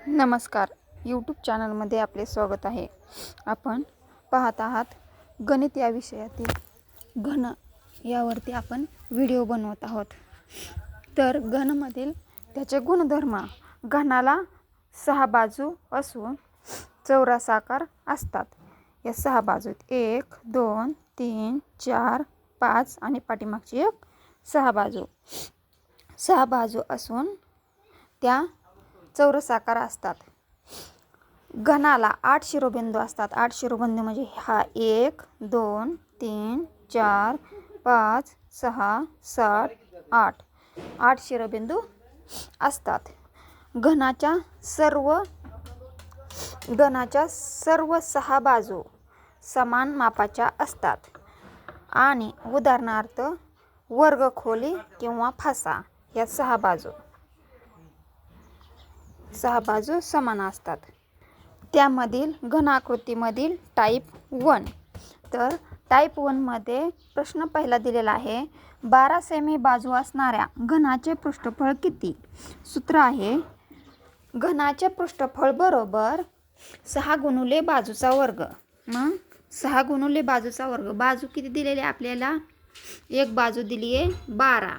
नमस्कार. यूट्यूब चॅनलमध्ये आपले स्वागत आहे. आपण पाहत आहात गणित या विषयातील घन यावरती आपण व्हिडिओ बनवत आहोत. तर घनमधील त्याचे गुणधर्म. घनाला 6 बाजू असून चौरसाकार असतात. या 6 बाजूत 1 2 3 4 5 आणि पाठीमागची एक 6 बाजू. 6 बाजू असून त्या चौरसाकार असतात. घनाला 8 शिरोबिंदू असतात. 8 शिरोबिंदू म्हणजे हा 1 2 3 4 5 6 7 8 8 शिरोबिंदू असतात. घनाच्या सर्व 6 बाजू समान मापाच्या असतात आणि उदाहरणार्थ वर्गखोली किंवा फासा या 6 बाजू समान असतात. त्यामधील घनाकृतीमधील टाईप 1. तर टाईप 1 मध्ये प्रश्न पहिला दिलेला आहे. 12 सेमी बाजू असणाऱ्या घनाचे पृष्ठफळ किती? सूत्र आहे घनाचे पृष्ठफळ बरोबर 6 गुणिले बाजूचा वर्ग. मग 6 गुणिले बाजूचा वर्ग. बाजू किती दिलेली आपल्याला? एक बाजू दिली आहे 12.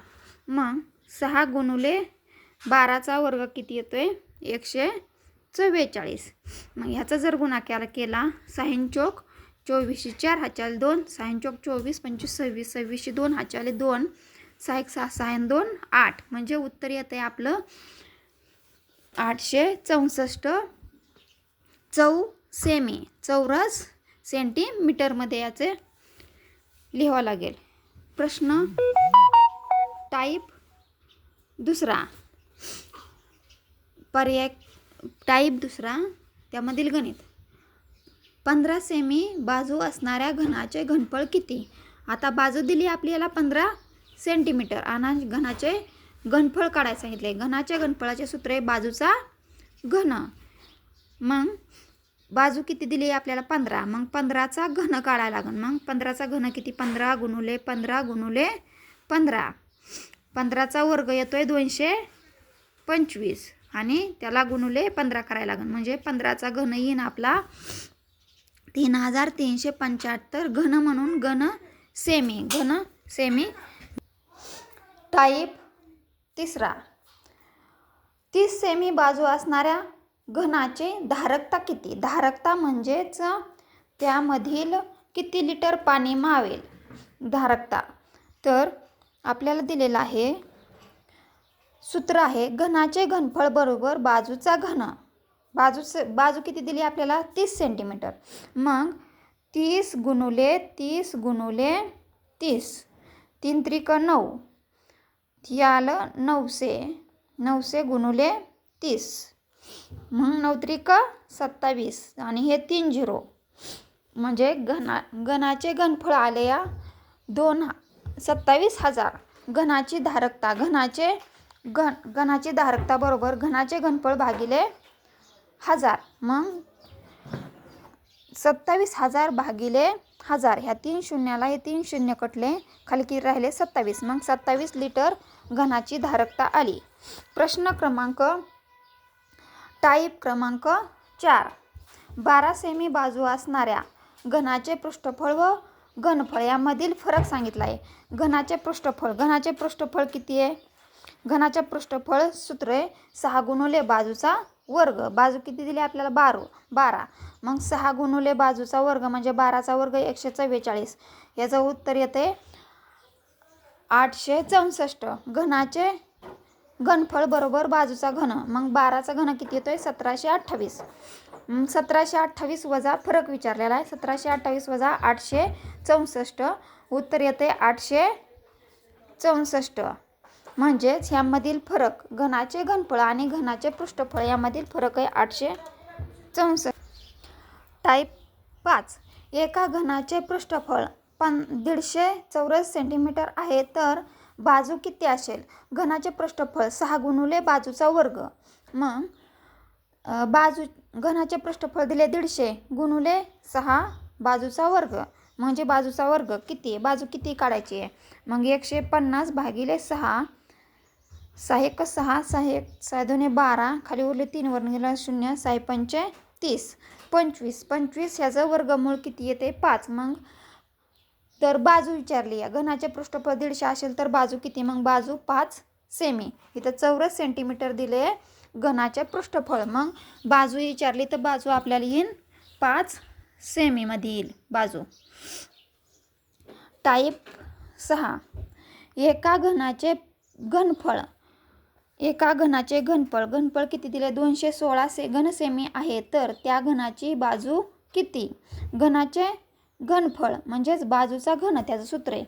मग 6 गुणिले 12चा वर्ग किती येतोय? 144. मग ह्याचा जर गुणाकार केला 6 चौक 24 4 हाच्याले 2 6 चौक 24 25 26 26 2 हाच्याले 2 6 6 6 2 8 म्हणजे उत्तर येते आपलं 864 सेमी. चौरस सेंटीमीटरमध्ये याचे लिहावं लागेल. प्रश्न टाईप दुसरा. पर्याय टाईप दुसरा त्यामधील गणित. 15 सेमी बाजू असणाऱ्या घनाचे घनफळ किती? आता बाजू दिली आपल्याला 15 सेंटीमीटर आणि घनाचे घनफळ काढायला सांगितले. घनाच्या घनफळाचे सूत्र आहे बाजूचा घन. मग बाजू किती दिली आपल्याला? 15. मग 15चा घन काढायला लागेल. मग 15चा घन किती? 15 गुणिले 15 गुणिले 15. 15चा वर्ग येतोय 225 आणि त्याला गुणिले 15 करायला लागेल. म्हणजे 15चा घन येईन आपला 3375 घन म्हणून घन सेमी. टाईप तिसरा. 30 सेमी बाजू असणाऱ्या घनाचे धारकता किती? धारकता म्हणजेच त्यामधील किती लिटर पाणी मावेल धारकता. तर आपल्याला दिलेलं आहे सूत्र आहे घनाचे घनफळ बरोबर बाजूचा घन. बाजू किती दिली आपल्याला? 30 सेंटीमीटर. मग 30 गुणिले 30 गुणिले 30 3 त्रिक 9 याला 900 गुणिले 30 मग 9 त्रिक 27 आणि हे 3 झिरो म्हणजे घनाचे घनफळ आले या 27,000. घनाची धारकता. घनाची धारकता बरोबर घनाचे घनफळ भागिले 1000. मग 27,000 भागिले 1000. ह्या 3 शून्याला हे 3 शून्य कटले खाली किती राहिले? 27. मग 27 लिटर घनाची धारकता आली. प्रश्न क्रमांक टाईप क्रमांक 4. 12 सेमी बाजू असणाऱ्या घनाचे पृष्ठफळ व घनफळ यामधील फरक सांगितला आहे. घनाचे पृष्ठफळ किती आहे? घनाचे पृष्ठफळ सूत्र आहे 6 गुणिले बाजूचा वर्ग. बाजू किती दिली आपल्याला? 12. मग 6 गुणिले बाजूचा वर्ग म्हणजे 12चा वर्ग 144. याचं उत्तर येते 864. घनाचे घनफळ बरोबर बाजूचा घन. मग 12चा घन किती येतोय? 1728. 1728 वजा फरक विचारलेला आहे. 1728 वजा 864 उत्तर येते 864. म्हणजेच ह्यामधील फरक घनाचे घनफळ आणि घनाचे पृष्ठफळ यामधील फरक आहे 864. टाईप 5. एका घनाचे पृष्ठफळ 150 चौरस सेंटीमीटर आहे तर बाजू किती असेल? घनाचे पृष्ठफळ 6 गुणिले बाजूचा वर्ग. मग घनाचे पृष्ठफळ दिले 150 गुणिले 6 बाजूचा वर्ग म्हणजे बाजूचा वर्ग किती आहे? बाजू किती काढायची आहे? मग 150 भागिले 6 6 6 6 6 2 12 खाली उरले 3 वरून गेला 0 6 पंचे 30 25 25 ह्याचं वर्गमूळ किती येते 5. मग तर बाजू विचारली आहे. घनाचे पृष्ठफळ 150 असेल तर बाजू किती, मग बाजू 5 सेमी. इथं चौरस सेंटीमीटर दिले घनाचे पृष्ठफळ. मग बाजू विचारली तर बाजू आपल्याला येईल 5 सेमीमध्ये येईल बाजू. टाईप 6 एका घनाचे घनफळ. एका घनाचे घनफळ किती दिले 216 घनसेमी आहे तर त्या घनाची बाजू किती. घनाचे घनफळ म्हणजेच बाजूचा घन, त्याचं सूत्र आहे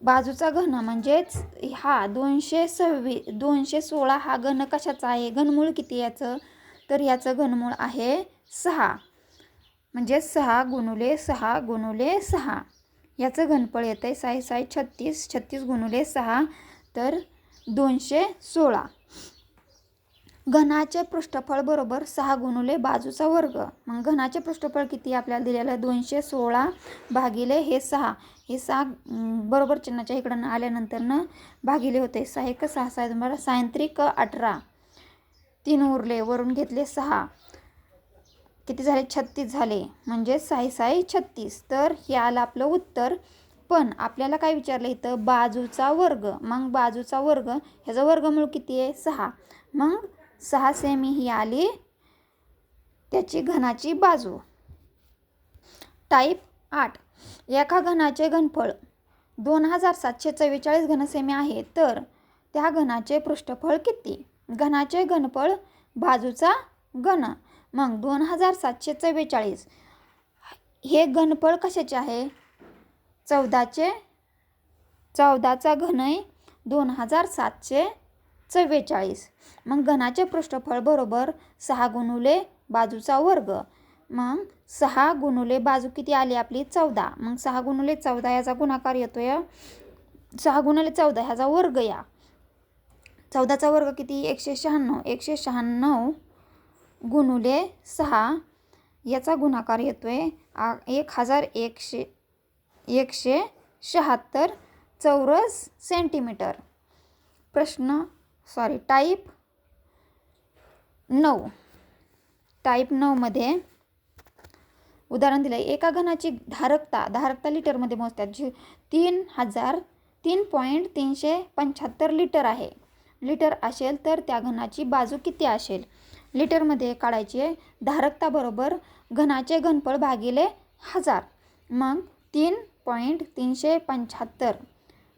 बाजूचा घन म्हणजेच हा 216 हा घन कशाचा आहे, घनमूळ किती याचं, तर याचं घनमूळ आहे 6 म्हणजे 6 गुणुले 6 गुणुले 6. याचं घनफळ येतं आहे 6 6 36 36 गुणुले 6 तर 216. घनाचे पृष्ठफळ बरोबर 6 गुणुले बाजूचा वर्ग. मग घनाचे पृष्ठफळ किती आपल्याला दिलेलं आहे 216 भागिले हे 6. हे 6 बरोबर चिन्हाच्या इकडं आल्यानंतर भागिले होते 6 1 6 6 2 सायंत्रिक 18 3 उरले वरून घेतले 6 किती झाले 36 झाले म्हणजे 6 6 36. तर हे आलं आपलं उत्तर. पण आपल्याला काय विचारलं इथं बाजूचा वर्ग. मग बाजूचा वर्ग ह्याचा वर्गमूळ किती आहे 6. मग 6 सेमी ही आली त्याची घनाची बाजू. टाईप 8 एका घनाचे घनफळ 2744 घनसेमी आहे तर त्या घनाचे पृष्ठफळ किती. घनाचे घनफळ बाजूचा घन. मग 2744 हे घनफळ कशाचे आहे 14चा घन आहे 2744. मग घनाचे पृष्ठफळ बरोबर 6 गुणुले बाजूचा वर्ग. मग 6 गुणुले बाजू किती आली आपली 14. मग 6 गुणुले 14 याचा गुणाकार येतोय 6 गुणुले 14 ह्याचा वर्ग या 14चा वर्ग किती 196 196 गुणुले 6 याचा गुणाकार येतोय 1176 चौरस सेंटीमीटर. टाईप 9. टाईप 9 मध्ये उदाहरण दिलं एका घनाची धारकता लिटरमध्ये मोजतात 3.375 लिटर आहे. लिटर असेल तर त्या घनाची बाजू किती असेल. लिटरमध्ये काढायची आहे. धारकता बरोबर घनाचे घनफळ भागिले 1000. मग 3.375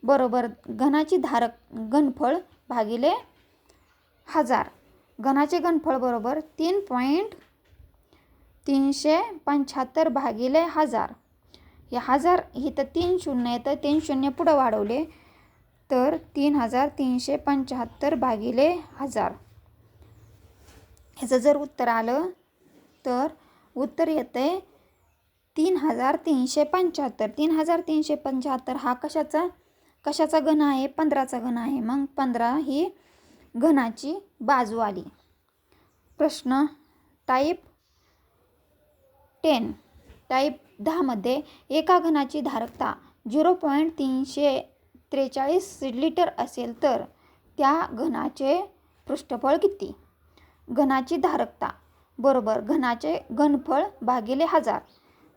बरोबर घनाची घनफळ भागिले 1000. घनाचे घनफळ बरोबर 3.375 भागिले 1000. हे 1000 इथं 3 शून्य येतं 3 शून्य पुढं वाढवले तर 3375 भागिले 1000. ह्याचं जर उत्तर आलं तर उत्तर येतं आहे 3375. 3375 हा कशाचा घन आहे 15चा घन आहे. मग 15 ही घनाची बाजू आली. टाईप 10. टाईप 10 मध्ये एका घनाची धारकता 0.343 लिटर असेल तर त्या घनाचे पृष्ठफळ किती. घनाची धारकता बरोबर घनाचे घनफळ भागिले 1000.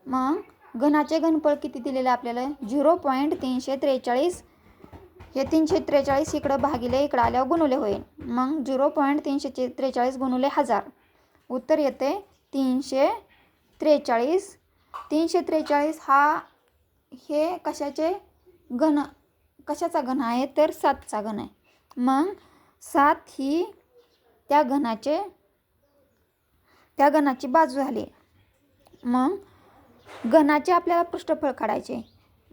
मग घनाचे घनफळ किती दिलेले आपल्याला 0.343. हे 343 इकडं भागिले इकडं आल्यावर गुणुले होईल. मग 0.343 गुणुले 1000 उत्तर येते 343. 343 हा हे कशाचा घन आहे तर 7चा घन आहे. मग 7 ही त्या घनाची बाजू झाली. मग घनाचे आपल्याला पृष्ठफळ काढायचे.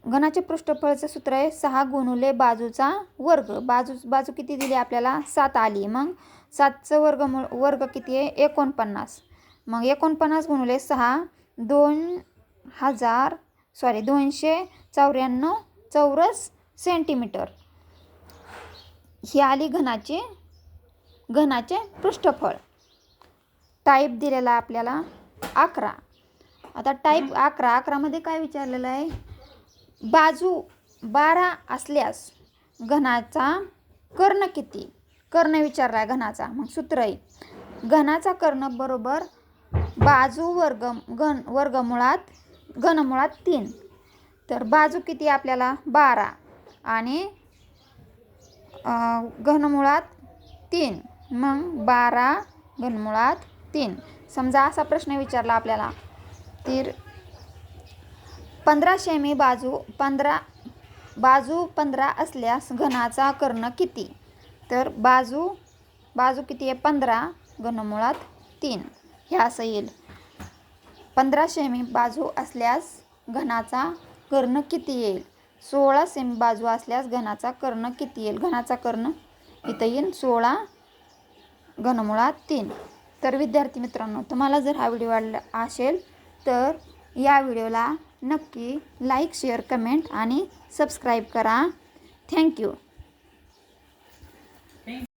घनाचे पृष्ठफळाचं सूत्र आहे 6 गुणुले बाजूचा वर्ग. बाजू किती दिली आपल्याला 7 आली. मग 7चं वर्ग किती आहे 49. मग 49 गुणुले 6 294 चौरस सेंटीमीटर ही आली घनाचे पृष्ठफळ. टाईप दिलेला आपल्याला 11. आता टाईप 11 मध्ये काय विचारलेलं आहे बाजू 12 असल्यास घनाचा कर्ण किती? कर्ण विचारला घनाचा. मग सूत्र आहे घनाचा कर्ण बरोबर बाजू घनमुळात 3. तर बाजू किती आपल्याला 12 आणि घनमुळात 3. मग 12 घनमुळात 3. समजा असा प्रश्न विचारला आपल्याला तर 15 सेमी बाजू 15 असल्यास घनाचा कर्ण किती? तर बाजू किती आहे 15 घनमुळात 3. हे असं येईल 15 सेमी बाजू असल्यास घनाचा कर्ण किती येईल? 16 सेमी बाजू असल्यास घनाचा कर्ण किती येईल? घनाचा कर्ण इथं येईल 16 घनमुळात 3. तर विद्यार्थी मित्रांनो, तुम्हाला जर हा व्हिडिओ आवडला असेल तर या व्हिडिओला नक्की लाईक, शेअर, कमेंट आणि सबस्क्राईब करा. थँक्यू.